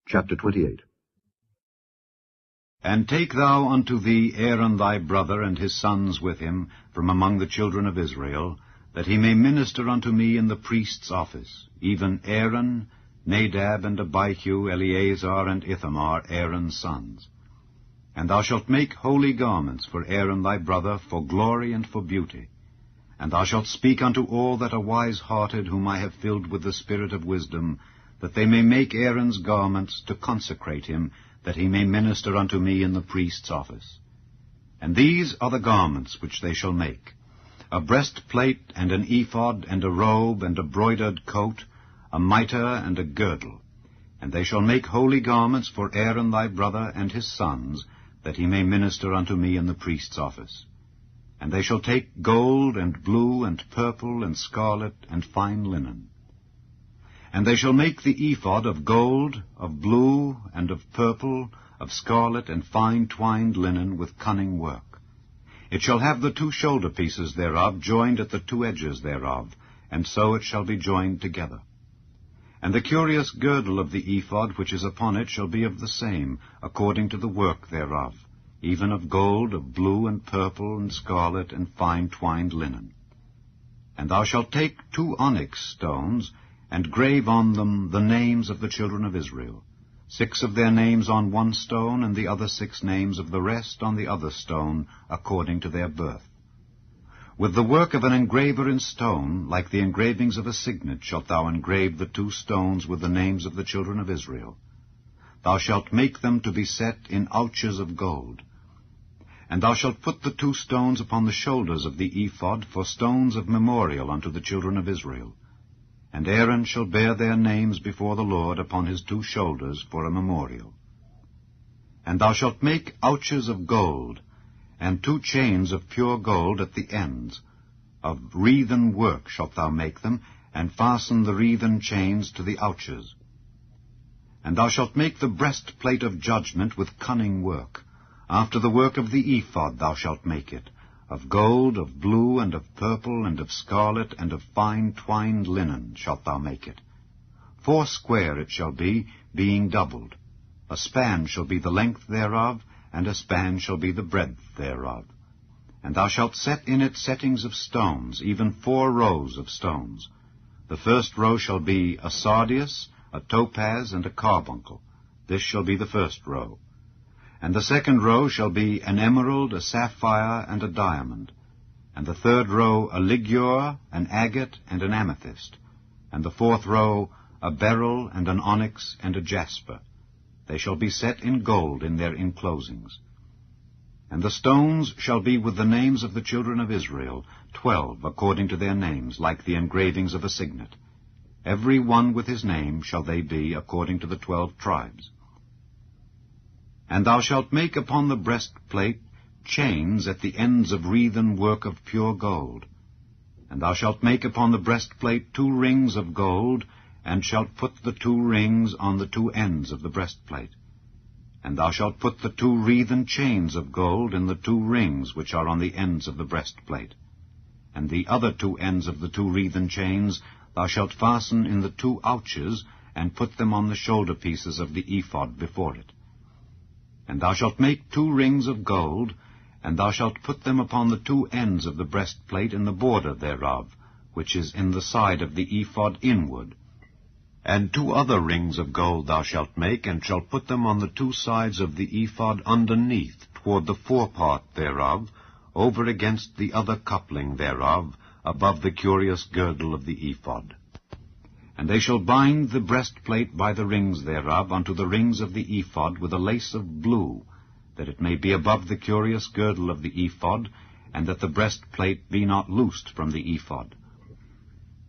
Chapter 28. And take thou unto thee Aaron thy brother and his sons with him from among the children of Israel, that he may minister unto me in the priest's office, even Aaron, Nadab, and Abihu, Eleazar, and Ithamar, Aaron's sons. And thou shalt make holy garments for Aaron thy brother, for glory and for beauty. And thou shalt speak unto all that are wise-hearted, whom I have filled with the spirit of wisdom, that they may make Aaron's garments to consecrate him, that he may minister unto me in the priest's office. And these are the garments which they shall make: a breastplate, and an ephod, and a robe, and a broidered coat, a mitre, and a girdle. And they shall make holy garments for Aaron thy brother and his sons, that he may minister unto me in the priest's office. And they shall take gold, and blue, and purple, and scarlet, and fine linen. And they shall make the ephod of gold, of blue, and of purple, of scarlet, and fine twined linen, with cunning work. It shall have the two shoulder pieces thereof joined at the two edges thereof, and so it shall be joined together. And the curious girdle of the ephod which is upon it shall be of the same, according to the work thereof, even of gold, of blue, and purple, and scarlet, and fine twined linen. And thou shalt take 2 onyx stones, and grave on them the names of the children of Israel, 6 of their names on one stone, and the other 6 names of the rest on the other stone, according to their birth. With the work of an engraver in stone, like the engravings of a signet, shalt thou engrave the 2 stones with the names of the children of Israel. Thou shalt make them to be set in ouches of gold. And thou shalt put the 2 stones upon the shoulders of the ephod for stones of memorial unto the children of Israel. And Aaron shall bear their names before the Lord upon his 2 shoulders for a memorial. And thou shalt make ouches of gold, and 2 chains of pure gold at the ends. Of wreathen work shalt thou make them, and fasten the wreathen chains to the ouches. And thou shalt make the breastplate of judgment with cunning work. After the work of the ephod thou shalt make it, of gold, of blue, and of purple, and of scarlet, and of fine twined linen shalt thou make it. 4 square it shall be, being doubled. A span shall be the length thereof, and a span shall be the breadth thereof. And thou shalt set in it settings of stones, even 4 rows of stones. The first row shall be a sardius, a topaz, and a carbuncle. This shall be the first row. And the second row shall be an emerald, a sapphire, and a diamond. And the third row a ligure, an agate, and an amethyst. And the 4th row a beryl, and an onyx, and a jasper. They shall be set in gold in their enclosings. And the stones shall be with the names of the children of Israel, 12 according to their names, like the engravings of a signet. Every one with his name shall they be, according to the 12 tribes. And thou shalt make upon the breastplate chains at the ends of wreathen work of pure gold. And thou shalt make upon the breastplate 2 rings of gold, and shalt put the 2 rings on the 2 ends of the breastplate. And thou shalt put the 2 wreathen chains of gold in the 2 rings which are on the ends of the breastplate. And the other 2 ends of the 2 wreathen chains thou shalt fasten in the 2 ouches, and put them on the shoulder pieces of the ephod before it. And thou shalt make 2 rings of gold, and thou shalt put them upon the 2 ends of the breastplate in the border thereof, which is in the side of the ephod inward. And 2 other rings of gold thou shalt make, and shalt put them on the 2 sides of the ephod underneath, toward the forepart thereof, over against the other coupling thereof, above the curious girdle of the ephod. And they shall bind the breastplate by the rings thereof unto the rings of the ephod with a lace of blue, that it may be above the curious girdle of the ephod, and that the breastplate be not loosed from the ephod.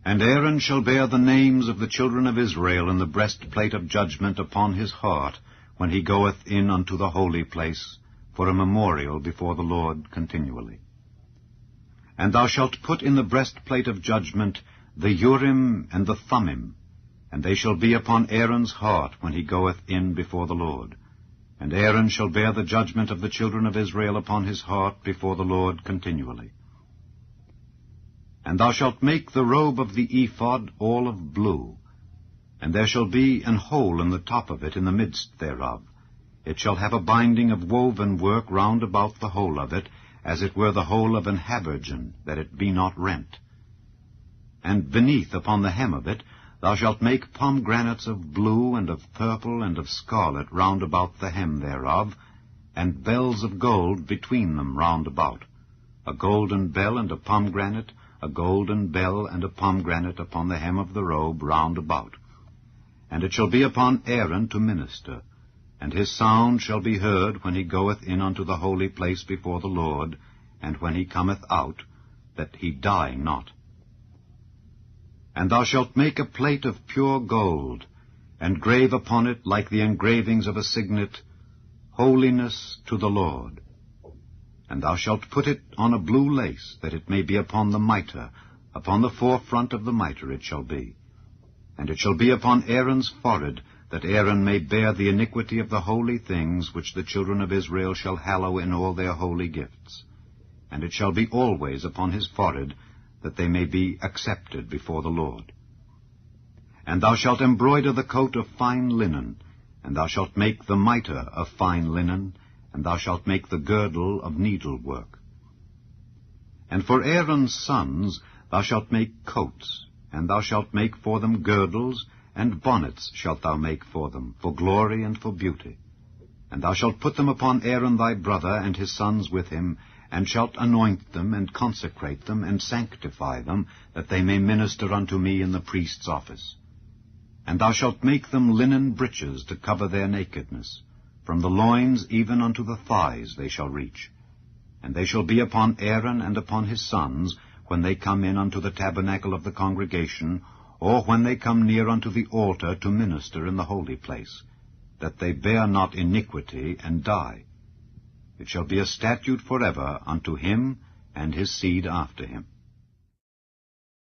And Aaron shall bear the names of the children of Israel in the breastplate of judgment upon his heart, when he goeth in unto the holy place, for a memorial before the Lord continually. And thou shalt put in the breastplate of judgment the Urim and the Thummim, and they shall be upon Aaron's heart when he goeth in before the Lord. And Aaron shall bear the judgment of the children of Israel upon his heart before the Lord continually. And thou shalt make the robe of the ephod all of blue, And there shall be an hole in the top of it in the midst thereof. It shall have a binding of woven work round about the hole of it, as it were the hole of an habergeon, that it be not rent. And beneath upon the hem of it thou shalt make pomegranates of blue, and of purple, and of scarlet round about the hem thereof, and bells of gold between them round about, a golden bell and a pomegranate, a golden bell and a pomegranate upon the hem of the robe round about. And it shall be upon Aaron to minister, and his sound shall be heard when he goeth in unto the holy place before the Lord, and when he cometh out, that he die not. And thou shalt make a plate of pure gold, and grave upon it, like the engravings of a signet, Holiness to the Lord. And thou shalt put it on a blue lace, that it may be upon the mitre, upon the forefront of the mitre it shall be. And it shall be upon Aaron's forehead, that Aaron may bear the iniquity of the holy things which the children of Israel shall hallow in all their holy gifts. And it shall be always upon his forehead, that they may be accepted before the Lord. And thou shalt embroider the coat of fine linen, and thou shalt make the mitre of fine linen, and thou shalt make the girdle of needlework. And for Aaron's sons thou shalt make coats, and thou shalt make for them girdles, and bonnets shalt thou make for them, for glory and for beauty. And thou shalt put them upon Aaron thy brother and his sons with him, and shalt anoint them, and consecrate them, and sanctify them, that they may minister unto me in the priest's office. And thou shalt make them linen breeches to cover their nakedness. From the loins even unto the thighs they shall reach. And they shall be upon Aaron and upon his sons, when they come in unto the tabernacle of the congregation, or when they come near unto the altar to minister in the holy place, that they bear not iniquity and die. It shall be a statute forever unto him and his seed after him.